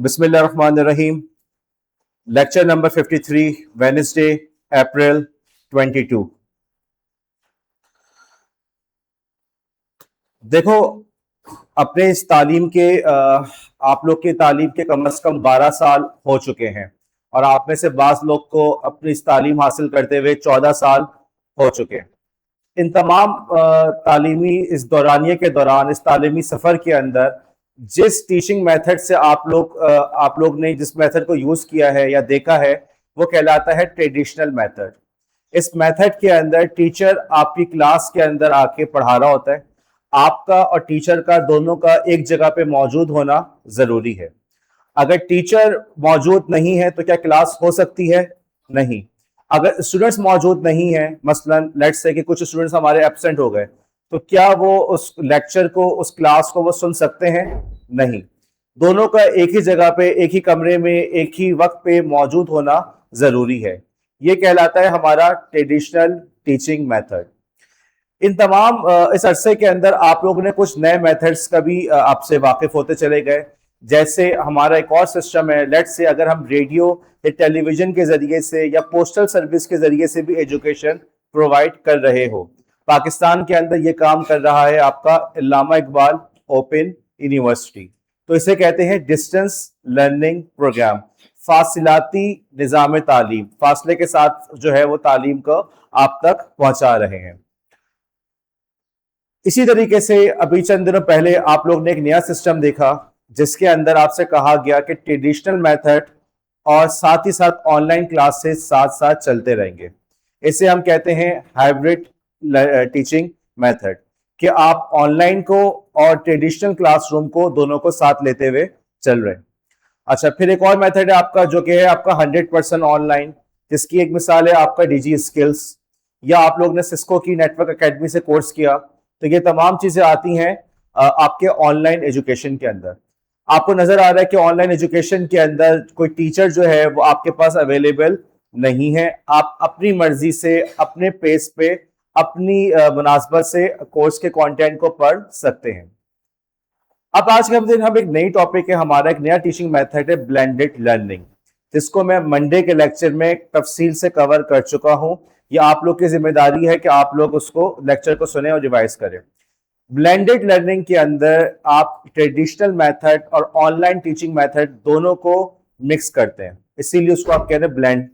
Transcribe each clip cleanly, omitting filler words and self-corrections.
बिस्मिल्लाहिर्रहमानिर्रहीम। Lecture number 53, Wednesday, अप्रैल 22। देखो, अपने इस तालीम के आप लोग की तालीम के कम से कम 12 साल हो चुके हैं और आप में से बाज लोग को अपनी इस तालीम हासिल करते हुए 14 साल हो चुके हैं। इन तमाम तालीमी इस दौरानिए के दौरान, इस तालीमी सफ़र के अंदर जिस टीचिंग मेथड से आप लोग ने जिस मेथड को यूज़ किया है या देखा है, वो कहलाता है ट्रेडिशनल मेथड। इस मेथड के अंदर टीचर आपकी क्लास के अंदर आके पढ़ा रहा होता है। आपका और टीचर का दोनों का एक जगह पे मौजूद होना ज़रूरी है। अगर टीचर मौजूद नहीं है तो क्या क्लास हो सकती है? नहीं। अगर स्टूडेंट्स मौजूद नहीं है, मसलन लेट्स से कि कुछ स्टूडेंट्स हमारे एब्सेंट हो गए, तो क्या वो उस लेक्चर को, उस क्लास को वो सुन सकते हैं? नहीं। दोनों का एक ही जगह पे, एक ही कमरे में, एक ही वक्त पे मौजूद होना जरूरी है। ये कहलाता है हमारा ट्रेडिशनल टीचिंग मेथड। इन तमाम इस अरसे के अंदर आप लोगों ने कुछ नए मेथड्स का भी आपसे वाकिफ होते चले गए। जैसे हमारा एक और सिस्टम है, लेट्स से अगर हम रेडियो या टेलीविजन के जरिए से या पोस्टल सर्विस के जरिए से भी एजुकेशन प्रोवाइड कर रहे हो। पाकिस्तान के अंदर ये काम कर रहा है आपका अल्लामा इकबाल ओपन यूनिवर्सिटी। तो इसे कहते हैं डिस्टेंस लर्निंग प्रोग्राम, फासिलाती निज़ाम तालीम। फासले के साथ जो है वो तालीम को आप तक पहुंचा रहे हैं। इसी तरीके से अभी चंद दिनों पहले आप लोग ने एक नया सिस्टम देखा जिसके अंदर आपसे कहा गया कि ट्रेडिशनल मेथड और साथ ही साथ ऑनलाइन क्लासेस साथ साथ चलते रहेंगे। इसे हम कहते हैं हाइब्रिड टीचिंग मेथड, कि आप ऑनलाइन को और ट्रेडिशनल क्लासरूम को दोनों को साथ लेते हुए चल रहे हैं। अच्छा, फिर एक और मेथड है आपका जो कि है आपका 100% ऑनलाइन, जिसकी एक मिसाल है आपका डीजी स्किल्स, या आप लोग ने सिस्को की नेटवर्क एकेडमी से कोर्स किया, तो ये तमाम चीजें आती हैं आपके ऑनलाइन एजुकेशन के अंदर। आपको नजर आ रहा है कि ऑनलाइन एजुकेशन के अंदर कोई टीचर जो है वो आपके पास अवेलेबल नहीं है। आप अपनी मर्जी से, अपने पेस पे, अपनी मुनासबत से कोर्स के कंटेंट को पढ़ सकते हैं। अब आज के दिन हम एक नई टॉपिक है, हमारा एक नया टीचिंग मेथड है ब्लेंडेड लर्निंग, जिसको मैं मंडे के लेक्चर में तफसील से कवर कर चुका हूं। ये आप लोग की जिम्मेदारी है कि आप लोग उसको लेक्चर को सुने और रिवाइज करें। ब्लेंडेड लर्निंग के अंदर आप ट्रेडिशनल मेथड और ऑनलाइन टीचिंग मेथड दोनों को मिक्स करते हैं, इसीलिए उसको आप कहते हैं ब्लेंड।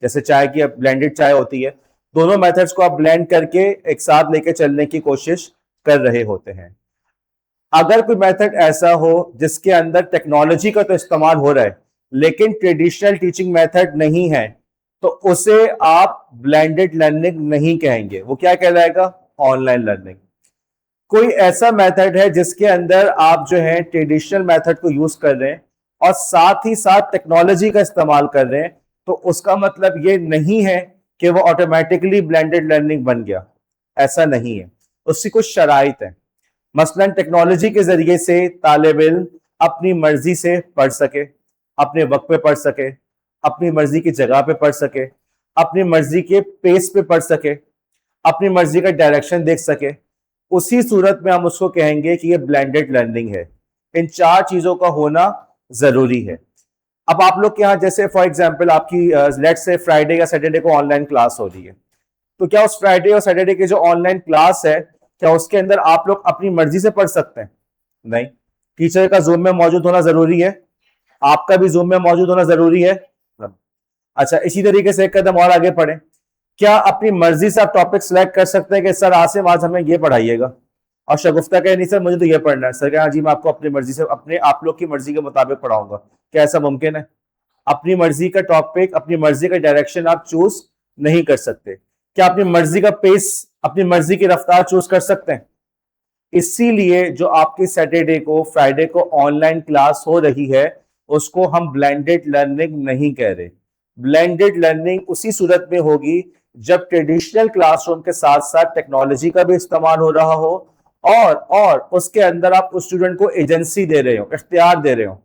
जैसे चाय की ब्लेंडेड चाय होती है, दोनों मेथड्स को आप ब्लेंड करके एक साथ लेके चलने की कोशिश कर रहे होते हैं। अगर कोई मेथड ऐसा हो जिसके अंदर टेक्नोलॉजी का तो इस्तेमाल हो रहा है लेकिन ट्रेडिशनल टीचिंग मेथड नहीं है, तो उसे आप ब्लेंडेड लर्निंग नहीं कहेंगे। वो क्या कहलाएगा? Online learning. कोई ऐसा मेथड है जिसके अंदर आप जो है ट्रेडिशनल मेथड को यूज कर रहे हैं और साथ ही साथ टेक्नोलॉजी का इस्तेमाल कर रहे हैं, तो उसका मतलब ये नहीं है कि वो ऑटोमेटिकली ब्लेंडेड लर्निंग बन गया। ऐसा नहीं है, उसकी कुछ शराइत है। मसलन टेक्नोलॉजी के जरिए से तालिब इल्म अपनी मर्जी से पढ़ सके, अपने वक्त पे पढ़ सके, अपनी मर्जी की जगह पे पढ़ सके, अपनी मर्जी के पेस पे पढ़ सके, अपनी मर्जी का डायरेक्शन देख सके, उसी सूरत में हम उसको कहेंगे कि ये ब्लेंडेड लर्निंग है। इन चार चीजों का होना जरूरी है। अब आप लोग के यहाँ जैसे फॉर एग्जाम्पल आपकी लेट्स से फ्राइडे या सैटरडे को ऑनलाइन क्लास हो रही है, तो क्या उस फ्राइडे और सैटरडे की जो ऑनलाइन क्लास है, क्या उसके अंदर आप लोग अपनी मर्जी से पढ़ सकते हैं? नहीं। टीचर का जूम में मौजूद होना जरूरी है, आपका भी जूम में मौजूद होना जरूरी है। अच्छा, इसी तरीके से एक कदम और आगे पढ़े, क्या अपनी मर्जी से आप टॉपिक सिलेक्ट कर सकते हैं कि सर आसिम आज हमें ये पढ़ाइएगा, और शगुफ्ता कहे नहीं सर मुझे तो ये पढ़ना है, सर कहे हाँ जी मैं आपको अपनी मर्जी से, अपने आप लोग की मर्जी के मुताबिक पढ़ाऊंगा। क्या ऐसा मुमकिन है? अपनी मर्जी का टॉपिक, अपनी मर्जी का डायरेक्शन आप चूज नहीं कर सकते। क्या अपनी मर्जी का पेस, अपनी मर्जी की रफ्तार चूज कर सकते हैं? इसीलिए जो आपकी सैटरडे को, फ्राइडे को ऑनलाइन क्लास हो रही है, उसको हम ब्लेंडेड लर्निंग नहीं कह रहे। ब्लेंडेड लर्निंग उसी सूरत में होगी जब ट्रेडिशनल क्लासरूम के साथ साथ टेक्नोलॉजी का भी इस्तेमाल हो रहा हो और उसके अंदर आप उस स्टूडेंट को एजेंसी दे रहे हो, इख्तियार दे रहे हो,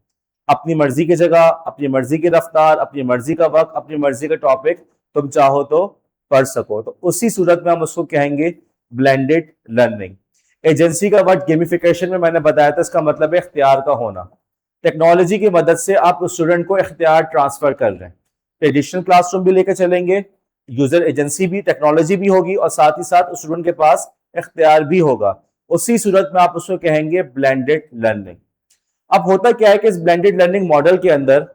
अपनी मर्जी की जगह, अपनी मर्जी की रफ्तार, अपनी मर्जी का वक्त, अपनी मर्जी का टॉपिक तुम चाहो तो पढ़ सको। तो उसी सूरत में हम उसको कहेंगे ब्लेंडेड लर्निंग। एजेंसी का वर्ड गेमिफिकेशन में मैंने बताया था, इसका मतलब है इख्तियार का होना। टेक्नोलॉजी की मदद से आप उस स्टूडेंट को इख्तियार ट्रांसफर कर रहे हैं। ट्रेडिशनल क्लासरूम भी लेकर चलेंगे, यूजर एजेंसी भी, टेक्नोलॉजी भी होगी और साथ ही साथ उस स्टूडेंट के पास इख्तियार भी होगा। उसी सूरत में आप उसको कहेंगे ब्लेंडेड लर्निंग। अब होता क्या है कि इस ब्लेंडेड लर्निंग मॉडल के अंदर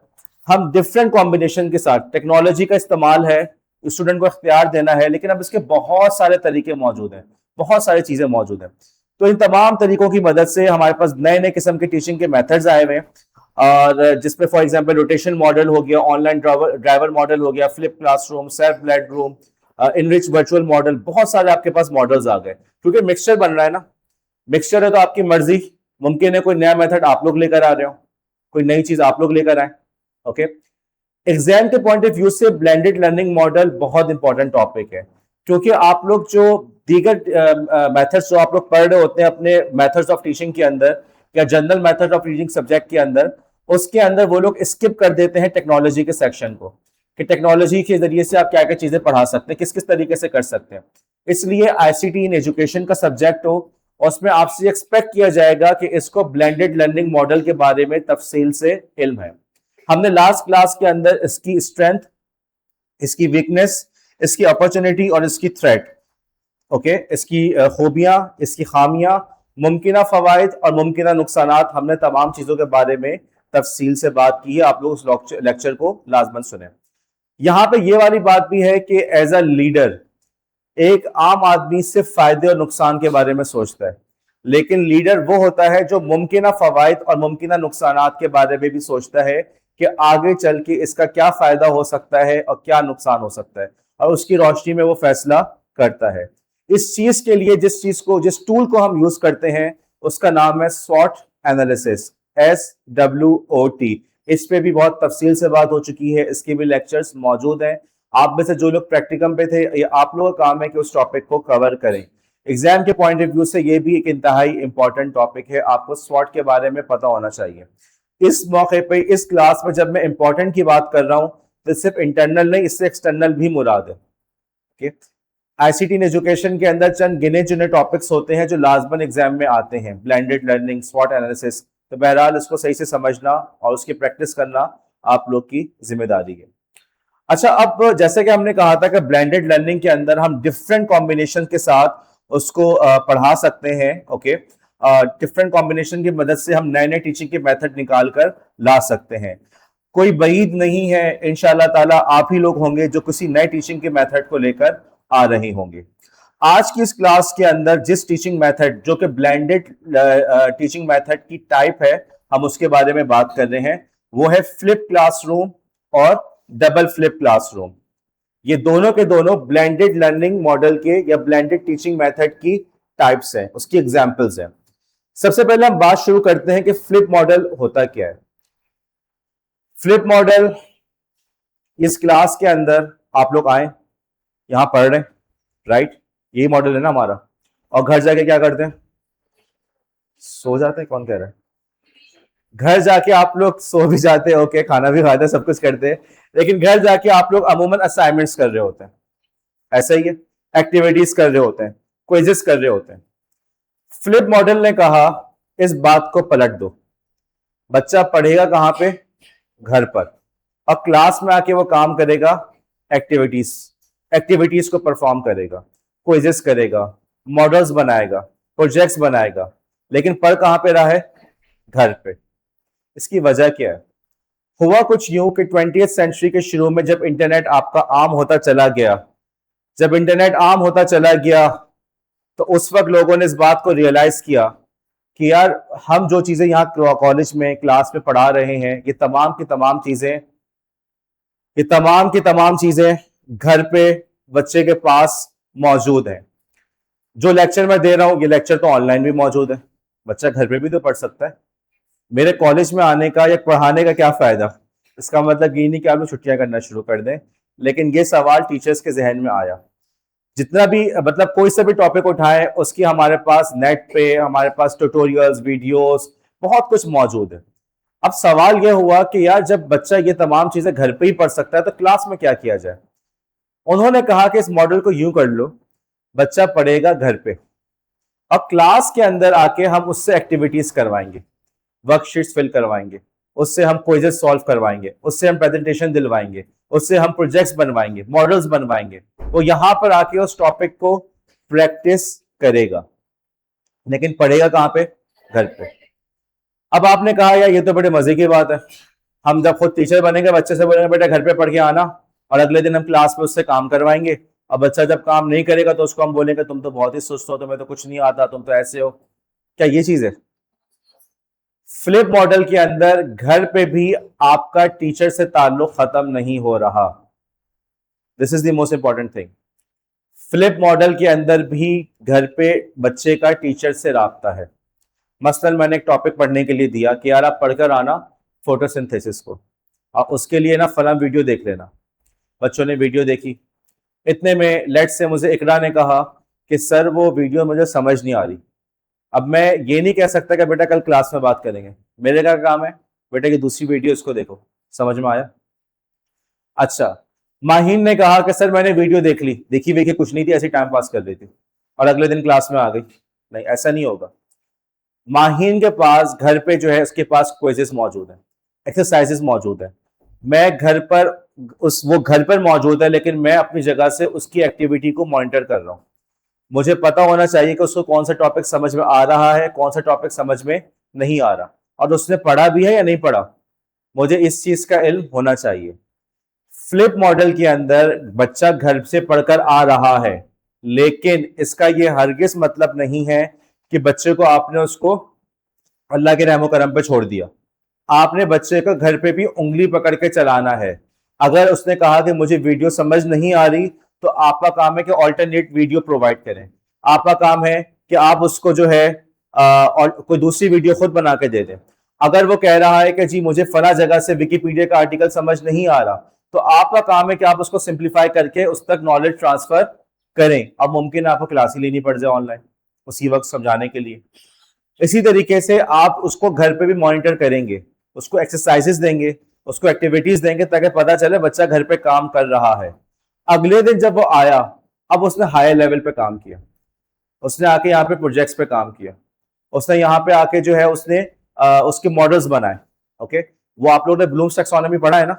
हम डिफरेंट कॉम्बिनेशन के साथ टेक्नोलॉजी का इस्तेमाल है, स्टूडेंट को इख्तियार देना है, लेकिन अब इसके बहुत सारे तरीके मौजूद हैं, बहुत सारी चीजें मौजूद हैं। तो इन तमाम तरीकों की मदद से हमारे पास नए नए किस्म के टीचिंग के मेथड्स आए हुए हैं, और जिसमें फॉर एग्जांपल रोटेशन मॉडल हो गया, ऑनलाइन ड्राइवर मॉडल हो गया, flip classroom, self led room, enrich virtual model, बहुत सारे आपके पास मॉडल्स आ गए, क्योंकि मिक्सचर बन रहा है ना। मिक्सचर है तो आपकी मर्जी, मुमकिन है कोई नया मेथड आप लोग लेकर आ रहे हो, कोई नई चीज आप लोग लेकर आए। ओके, एग्जाम के पॉइंट ऑफ व्यू से ब्लेंडेड लर्निंग मॉडल बहुत इंपॉर्टेंट टॉपिक है, क्योंकि आप लोग जो दीगर मेथड्स जो आप लोग पढ़ रहे होते हैं अपने मेथड्स ऑफ टीचिंग के अंदर या general method of teaching subject के अंदर, उसके अंदर वो लोग स्किप कर देते हैं टेक्नोलॉजी के सेक्शन को, कि टेक्नोलॉजी के जरिए से आप क्या क्या चीजें पढ़ा सकते हैं, किस किस तरीके से कर सकते हैं। इसलिए आईसीटी इन एजुकेशन का सब्जेक्ट हो, और उसमें आपसे एक्सपेक्ट किया जाएगा कि इसको ब्लेंडेड लर्निंग मॉडल के बारे में तफसील से इल्म है। हमने लास्ट क्लास के अंदर इसकी स्ट्रेंथ, इसकी वीकनेस, इसकी अपॉर्चुनिटी और इसकी थ्रेट, ओके, इसकी खूबियां, इसकी खामियां, मुमकिना फवायद और मुमकिना नुकसानात, हमने तमाम चीजों के बारे में तफसील से बात की है। आप लोग उस लेक्चर को लाजमन सुने। यहां पे ये वाली बात भी है कि एज अ लीडर एक आम आदमी सिर्फ फायदे और नुकसान के बारे में सोचता है, लेकिन लीडर वो होता है जो मुमकिना फवायद और मुमकिना नुकसानात के बारे में भी सोचता है कि आगे चल के इसका क्या फायदा हो सकता है और क्या नुकसान हो सकता है, और उसकी रोशनी में वो फैसला करता है। इस चीज के लिए जिस टूल को हम यूज करते हैं उसका नाम है SWOT एनालिसिस, SWOT। इस पे भी बहुत तफसील से बात हो चुकी है, इसके भी लेक्चर्स मौजूद हैं। आप में से जो लोग प्रैक्टिकम पे थे, ये आप लोगों का काम है कि उस टॉपिक को कवर करें। एग्जाम के पॉइंट ऑफ व्यू से ये भी एक इंतहाई इंपॉर्टेंट टॉपिक है, आपको SWOT के बारे में पता होना चाहिए। इस मौके पे इस क्लास में जब मैं इंपॉर्टेंट की बात कर रहा हूं तो सिर्फ इंटरनल नहीं, इससे एक्सटर्नल भी मुराद है। आईसीटी इन एजुकेशन के अंदर चंद गिने चुने टॉपिक्स होते हैं जो लाजमन एग्जाम में आते हैं, ब्लेंडेड लर्निंग, SWOT एनालिसिस। तो बहरहाल इसको सही से समझना और उसकी प्रैक्टिस करना आप लोग की जिम्मेदारी है। अच्छा, अब जैसे कि हमने कहा था कि ब्लेंडेड लर्निंग के अंदर हम डिफरेंट कॉम्बिनेशन के साथ उसको पढ़ा सकते हैं। ओके, डिफरेंट कॉम्बिनेशन की मदद से हम नए नए टीचिंग के मेथड निकाल कर ला सकते हैं। कोई बईद नहीं है, इंशाल्लाह ताला आप ही लोग होंगे जो किसी नए टीचिंग के मेथड को लेकर आ रहे होंगे। आज की इस क्लास के अंदर जिस टीचिंग मेथड जो कि ब्लेंडेड टीचिंग मेथड की टाइप है, हम उसके बारे में बात कर रहे हैं, वो है फ्लिप क्लासरूम और डबल फ्लिप क्लासरूम। ये दोनों के दोनों ब्लेंडेड लर्निंग मॉडल के या ब्लेंडेड टीचिंग मेथड की टाइप्स हैं, उसकी एग्जांपल्स हैं। सबसे पहले हम बात शुरू करते हैं कि फ्लिप मॉडल होता क्या है। फ्लिप मॉडल, इस क्लास के अंदर आप लोग आए, यहां पढ़ रहे हैं, राइट, यही मॉडल है ना हमारा, और घर जाके क्या करते हैं, सो जाते हैं। कौन कह रहा है? घर जाके आप लोग सो भी जाते हैं, ओके, खाना भी खाते हैं, सब कुछ करते हैं, लेकिन घर जाके आप लोग अमूमन असाइनमेंट्स कर रहे होते हैं, ऐसा ही है, एक्टिविटीज कर रहे होते हैं, क्विज़ेस कर रहे होते हैं। फ्लिप मॉडल ने कहा इस बात को पलट दो, बच्चा पढ़ेगा कहां पे? घर पर, और क्लास में आके वो काम करेगा, एक्टिविटीज को परफॉर्म करेगा, क्विज़ेस करेगा, मॉडल्स बनाएगा, प्रोजेक्ट्स बनाएगा, लेकिन पढ़ कहां पे रहा है? घर पे। इसकी वजह क्या है? हुआ कुछ यूं कि 20वीं सेंचुरी के शुरू में जब इंटरनेट आपका आम होता चला गया, तो उस वक्त लोगों ने इस बात को रियलाइज किया कि यार हम जो चीजें यहाँ कॉलेज में क्लास में पढ़ा रहे हैं, ये तमाम की तमाम चीजें घर पे बच्चे के पास मौजूद हैं। जो लेक्चर मैं दे रहा हूँ, ये लेक्चर तो ऑनलाइन भी मौजूद है, बच्चा घर पे भी तो पढ़ सकता है। मेरे कॉलेज में आने का या पढ़ाने का क्या फायदा? इसका मतलब ये नहीं कि आप लोग छुट्टियां करना शुरू कर दें, लेकिन ये सवाल टीचर्स के जहन में आया। जितना भी मतलब कोई सा भी टॉपिक उठाएं, उसकी हमारे पास नेट पे, हमारे पास ट्यूटोरियल्स, वीडियोस, बहुत कुछ मौजूद है। अब सवाल यह हुआ कि यार जब बच्चा ये तमाम चीजें घर पे ही पढ़ सकता है तो क्लास में क्या किया जाए। उन्होंने कहा कि इस मॉडल को यूं कर लो, बच्चा पढ़ेगा घर पे, अब क्लास के अंदर आके हम उससे एक्टिविटीज करवाएंगे, वर्कशीट्स फिल करवाएंगे, उससे हम क्विज़ेस सॉल्व करवाएंगे, उससे हम प्रेजेंटेशन दिलवाएंगे, उससे हम प्रोजेक्ट्स बनवाएंगे, मॉडल्स बनवाएंगे। वो यहां पर आके उस टॉपिक को प्रैक्टिस करेगा, लेकिन पढ़ेगा कहां पे? घर पे। अब आपने कहा यार ये तो बड़े मजे की बात है, हम जब खुद टीचर बनेंगे बच्चे से बोलेंगे बेटा घर पे पढ़ के आना, और अगले दिन हम क्लास में उससे काम करवाएंगे। अब बच्चा जब काम नहीं करेगा तो उसको हम बोलेंगे तुम तो बहुत ही सुस्त हो, तुम्हें तो कुछ नहीं आता, तुम तो ऐसे हो। क्या ये चीज है? फ्लिप मॉडल के अंदर घर पे भी आपका टीचर से ताल्लुक खत्म नहीं हो रहा। This is the most important thing. Flip model के अंदर भी घर पे बच्चे का टीचर से राब्ता है। मसलन मैंने एक टॉपिक पढ़ने के लिए दिया कि यार आप पढ़कर आना फोटोसिंथेसिस को, आप उसके लिए ना फला वीडियो देख लेना। बच्चों ने वीडियो देखी, इतने में लेट से मुझे इकरा ने कहा कि सर वो वीडियो मुझे समझ नहीं आ रही। अब मैं ये नहीं कह सकता कि बेटा कल क्लास में बात करेंगे, मेरे का काम है बेटा कि दूसरी वीडियो इसको देखो, समझ में आया? अच्छा, माहीन ने कहा कि सर मैंने वीडियो देख ली, देखी वेखी कुछ नहीं थी, ऐसे टाइम पास कर रही थी, और अगले दिन क्लास में आ गई। नहीं, ऐसा नहीं होगा। माहीन के पास घर पे जो है उसके पास क्विजेस मौजूद है, एक्सरसाइजेस मौजूद है। मैं घर पर वो घर पर मौजूद है, लेकिन मैं अपनी जगह से उसकी एक्टिविटी को मॉनिटर कर रहा हूं। मुझे पता होना चाहिए कि उसको कौन सा टॉपिक समझ में आ रहा है, कौन सा टॉपिक समझ में नहीं आ रहा, और उसने पढ़ा भी है या नहीं पढ़ा, मुझे इस चीज का इल्म होना चाहिए। फ्लिप मॉडल के अंदर बच्चा घर से पढ़कर आ रहा है, लेकिन इसका यह हरगिज मतलब नहीं है कि बच्चे को आपने उसको अल्लाह के रहमो करम पे छोड़ दिया। आपने बच्चे को घर पे भी उंगली पकड़ के चलाना है। अगर उसने कहा कि मुझे वीडियो समझ नहीं आ रही, तो आपका काम है कि ऑल्टरनेट वीडियो प्रोवाइड करें। आपका काम है कि आप उसको जो है और कोई दूसरी वीडियो खुद बना के दे दें। अगर वो कह रहा है कि जी मुझे फला जगह से विकिपीडिया का आर्टिकल समझ नहीं आ रहा, तो आपका काम है कि आप उसको सिंप्लीफाई करके उस तक नॉलेज ट्रांसफर करें। अब मुमकिन है आपको क्लास ही लेनी पड़ जाए ऑनलाइन उसी वक्त समझाने के लिए। इसी तरीके से आप उसको घर पे भी मॉनिटर करेंगे, उसको एक्सरसाइजेस देंगे, उसको एक्टिविटीज देंगे, ताकि पता चले बच्चा घर पे काम कर रहा है। अगले दिन जब वो आया, अब उसने हायर लेवल पे काम किया, उसने आके यहाँ पे प्रोजेक्ट्स पे काम किया, उसने यहाँ पे आके जो है उसने उसके मॉडल्स बनाए। ओके, वो आप लोगों ने ब्लूम्स टैक्सोनॉमी पढ़ा है ना।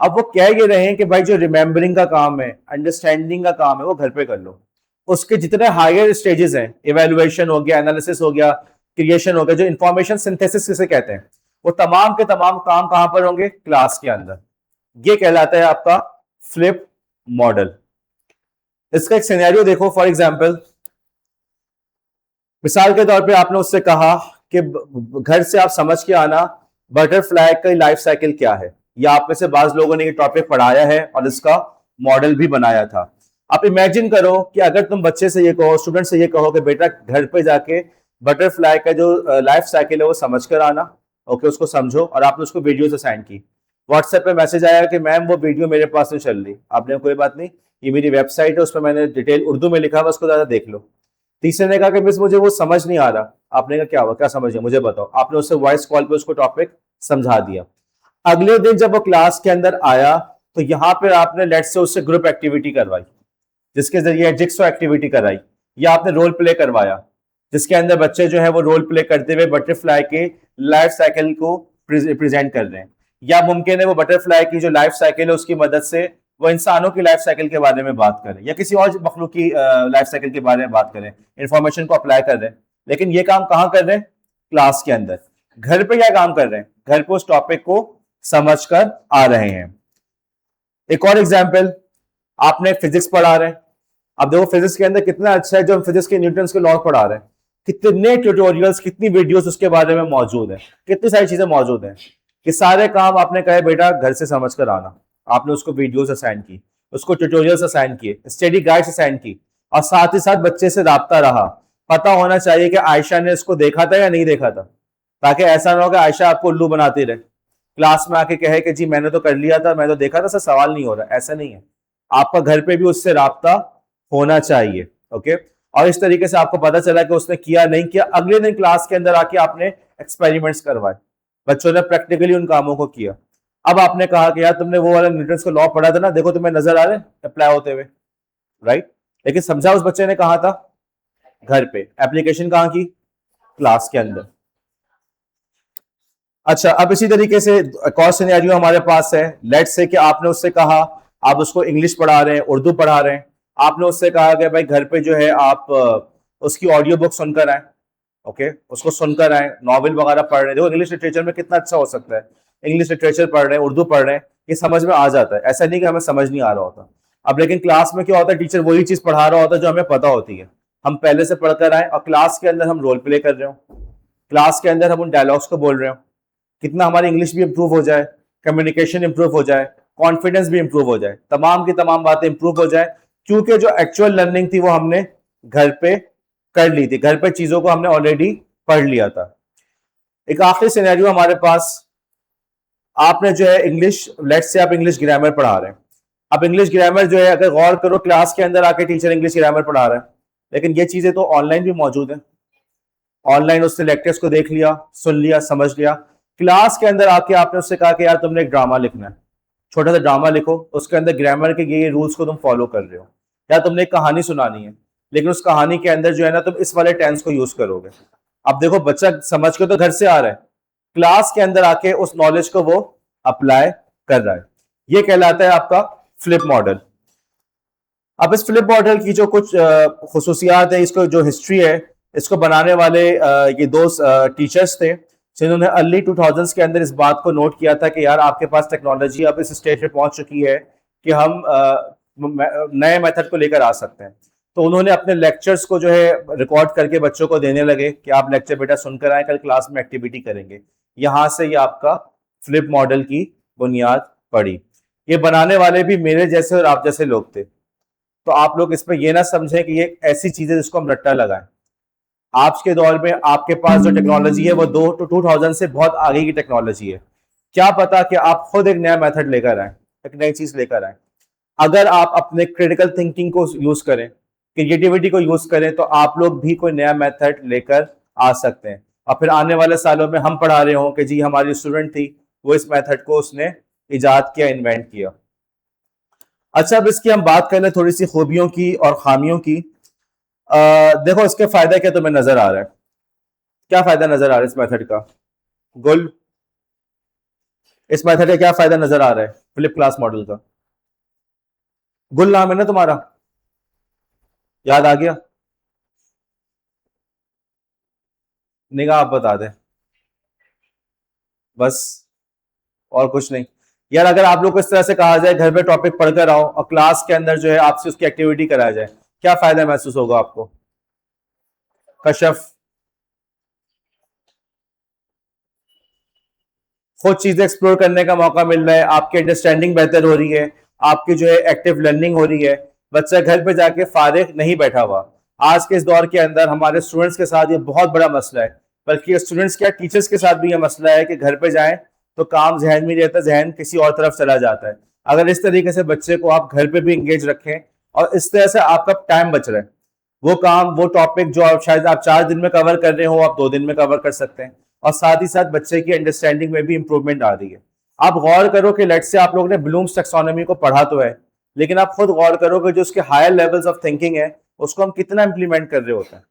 अब वो कह ये रहे हैं कि भाई जो रिमेम्बरिंग का काम है, अंडरस्टैंडिंग का काम है, वो घर पे कर लो। उसके जितने हायर स्टेजेस हैं, इवेल्युएशन हो गया, एनालिसिस हो गया, क्रिएशन हो गया, जो इंफॉर्मेशन सिंथेसिस किसे कहते हैं, वो तमाम के तमाम काम कहां पर होंगे? क्लास के अंदर। ये कहलाता है आपका फ्लिप मॉडल। इसका एक सिनेरियो देखो, फॉर एग्जांपल, मिसाल के तौर पे आपने उससे कहा कि घर से आप समझ के आना बटरफ्लाई का लाइफ साइकिल क्या है, या आप में से बाज लोगों ने ये टॉपिक पढ़ाया है और इसका मॉडल भी बनाया था। आप इमेजिन करो कि अगर तुम बच्चे से ये कहो, स्टूडेंट से ये कहो कि बेटा घर पे जाके बटरफ्लाई का जो लाइफ साइकिल है वो समझ कर आना। ओके, उसको समझो, और आपने उसको वीडियो सेंड की। व्हाट्सएप पे मैसेज आया कि मैम वो वीडियो मेरे पास नहीं चल रही। आपने कोई बात नहीं, ये मेरी वेबसाइट है, उस पर मैंने डिटेल उर्दू में लिखा हुआ, उसको ज्यादा देख लो। तीसरे ने कहा कि मिस मुझे वो समझ नहीं आ रहा। आपने कहा क्या हुआ, क्या समझ गया, मुझे बताओ। आपने उससे वॉइस कॉल पे उसको टॉपिक समझा दिया। अगले दिन जब वो क्लास के अंदर आया, तो यहां पर आपने लेट से उससे ग्रुप एक्टिविटी करवाई, जिसके जरिए जिक्सो एक्टिविटी कराई, या आपने रोल प्ले करवाया, जिसके अंदर बच्चे जो है वो रोल प्ले करते हुए बटरफ्लाई के लाइफ साइकिल को प्रेजेंट कर रहे हैं। या मुमकिन है वो बटरफ्लाई की जो लाइफ साइकिल है उसकी मदद से वो इंसानों की लाइफ साइकिल के बारे में बात करें, या किसी और मखलूक की लाइफ साइकिल के बारे में बात करें, इंफॉर्मेशन को अप्लाई कर रहे हैं। लेकिन ये काम कहाँ कर रहे हैं? क्लास के अंदर। घर पे क्या काम कर रहे हैं? घर पे उस टॉपिक को समझ कर आ रहे हैं। एक और एग्जाम्पल, आपने फिजिक्स पढ़ा रहे हैं। अब देखो फिजिक्स के अंदर कितना अच्छा है, जो हम फिजिक्स के न्यूटन्स के लॉ पढ़ा रहे हैं, कितने ट्यूटोरियल्स, कितनी वीडियोस उसके बारे में मौजूद है, कितनी सारी चीजें मौजूद हैं। कि सारे काम आपने कहे बेटा घर से समझ कर आना, आपने उसको वीडियोस असाइन की, उसको ट्यूटोरियल्स असाइन किए, स्टडी गाइड्स असाइन की, और साथ ही साथ बच्चे से राब्ता रहा। पता होना चाहिए कि आयशा ने इसको देखा था या नहीं देखा था, ताकि ऐसा ना हो कि आयशा आपको उल्लू बनाती रहे, क्लास में आके कहे कि जी मैंने तो कर लिया था, मैं तो देखा था सर, सवाल नहीं हो रहा। ऐसा नहीं है, आपका घर पे भी उससे राब्ता होना चाहिए। ओके, और इस तरीके से आपको पता चला कि उसने किया नहीं किया। अगले दिन क्लास के अंदर आके आपने एक्सपेरिमेंट्स करवाए, बच्चों ने प्रैक्टिकली उन कामों को किया। अब आपने कहा कि यार तुमने वो वाला न्यूटन्स का लॉ पढ़ा था ना, देखो तुम्हें नजर आ रहे हैं अप्लाई होते हुए, राइट। लेकिन समझा उस बच्चे ने कहा था? घर पे। एप्लीकेशन कहां की? क्लास के अंदर। अच्छा, अब इसी तरीके से एक और सिनेरियो हमारे पास है। लेट्स से कि आपने उससे कहा, आप उसको इंग्लिश पढ़ा रहे हैं, उर्दू पढ़ा रहे हैं। आपने उससे कहा कि भाई घर पे जो है आप उसकी ऑडियो बुक सुनकर आए। ओके, उसको सुनकर आए, नॉवेल वगैरह पढ़ रहे हैं। देखो इंग्लिश लिटरेचर में कितना अच्छा हो सकता है। इंग्लिश लिटरेचर पढ़ रहे हैं, उर्दू पढ़ रहे हैं, ये समझ में आ जाता है। ऐसा नहीं कि हमें समझ नहीं आ रहा होता। अब लेकिन क्लास में क्या होता है, टीचर वही चीज पढ़ा रहा होता है जो हमें पता होती है। हम पहले से पढ़कर आए और क्लास के अंदर हम रोल प्ले कर रहे हो, क्लास के अंदर हम उन डायलॉग्स को बोल रहे हो। कितना हमारी इंग्लिश भी इंप्रूव हो जाए, कम्युनिकेशन इंप्रूव हो जाए, कॉन्फिडेंस भी इंप्रूव हो जाए, तमाम की तमाम बातें इंप्रूव हो जाए, क्योंकि जो एक्चुअल लर्निंग थी वो हमने घर पे कर ली थी। घर पे चीजों को हमने ऑलरेडी पढ़ लिया था। एक आखिरी सिनेरियो हमारे पास, आपने जो है इंग्लिश, लेट्स से आप इंग्लिश ग्रामर पढ़ा रहे हैं। अब इंग्लिश ग्रामर जो है, अगर गौर करो, क्लास के अंदर आके टीचर इंग्लिश ग्रामर पढ़ा रहा है, लेकिन ये चीजें तो ऑनलाइन भी मौजूद है। ऑनलाइन उसने लेक्चर्स को देख लिया, सुन लिया, समझ लिया। क्लास के अंदर आके आपने उससे कहा कि यार तुमने एक ड्रामा लिखना है, छोटा सा ड्रामा लिखो, उसके अंदर ग्रामर के ये रूल्स को तुम फॉलो कर रहे हो। या तुमने एक कहानी सुनानी है, लेकिन उस कहानी के अंदर जो है ना, तुम इस वाले टेंस को यूज करोगे। अब देखो बच्चा समझ के तो घर से आ रहा है, क्लास के अंदर आके उस नॉलेज को वो अप्लाई कर रहा है। ये कहलाता है आपका फ्लिप मॉडल। अब इस फ्लिप मॉडल की जो कुछ खसूसियात है, इसको जो हिस्ट्री है, इसको बनाने वाले ये दो टीचर्स थे जिन्होंने अर्ली 2000s के अंदर इस बात को नोट किया था कि यार आपके पास टेक्नोलॉजी अब इस स्टेज पे पहुंच चुकी है कि हम नए मेथड को लेकर आ सकते हैं। तो उन्होंने अपने लेक्चर्स को जो है रिकॉर्ड करके बच्चों को देने लगे कि आप लेक्चर बेटा सुनकर आए, कल क्लास में एक्टिविटी करेंगे। यहां से ये आपका फ्लिप मॉडल की बुनियाद पड़ी। ये बनाने वाले भी मेरे जैसे और आप जैसे लोग थे। तो आप लोग इसमें यह ना समझें कि ये ऐसी चीज है जिसको हम रट्टा लगाएं। आज के दौर में आपके पास जो टेक्नोलॉजी है वो 2000 से बहुत आगे की टेक्नोलॉजी है। क्या पता कि आप खुद एक नया मेथड लेकर आए, एक नई चीज लेकर आए। अगर आप अपने क्रिटिकल थिंकिंग को यूज करें, क्रिएटिविटी को यूज करें, तो आप लोग भी कोई नया मेथड लेकर आ सकते हैं। और फिर आने वाले सालों में हम पढ़ा रहे हो कि जी हमारी स्टूडेंट थी, वो इस मेथड को उसने इजाद किया, इन्वेंट किया। अच्छा, अब इसकी हम बात कर लें थोड़ी सी खूबियों की और खामियों की। देखो इसके फायदा क्या तुम्हें नजर आ रहा है? क्या फायदा नजर आ रहा है इस मेथड का? गुल, इस मेथड का क्या फायदा नजर आ रहा है फ्लिप क्लास मॉडल का? गुल नाम है ना तुम्हारा, याद आ गया? निगाह आप बता दे बस, और कुछ नहीं। यार अगर आप लोग को इस तरह से कहा जाए घर पे टॉपिक पढ़कर आओ और क्लास के अंदर जो है आपसे उसकी एक्टिविटी कराया जाए, क्या फायदा महसूस होगा आपको? कशफ, खुद चीजें एक्सप्लोर करने का मौका मिल रहा है, आपकी अंडरस्टैंडिंग बेहतर हो रही है, आपकी जो है एक्टिव लर्निंग हो रही है। बच्चा घर पे जाके फारिग नहीं बैठा हुआ। आज के इस दौर के अंदर हमारे स्टूडेंट्स के साथ ये बहुत बड़ा मसला है, बल्कि स्टूडेंट्स क्या टीचर्स के साथ भी ये मसला है कि घर पे जाएं तो काम जहन में नहीं रहता, जहन किसी और तरफ चला जाता है। अगर इस तरीके से बच्चे को आप घर पे भी इंगेज रखें और इस तरह से आपका टाइम बच रहा है, वो काम, वो टॉपिक जो आप शायद आप 4 दिन में कवर कर रहे हो, आप 2 दिन में कवर कर सकते हैं। और साथ ही साथ बच्चे की अंडरस्टैंडिंग में भी इंप्रूवमेंट आ रही है। आप गौर करो कि लेट से आप लोग ने ब्लूम्स टैक्सोनॉमी को पढ़ा तो है, लेकिन आप खुद गौर करो कि जो उसके हायर लेवल्स ऑफ थिंकिंग है उसको हम कितना इंप्लीमेंट कर रहे होते हैं।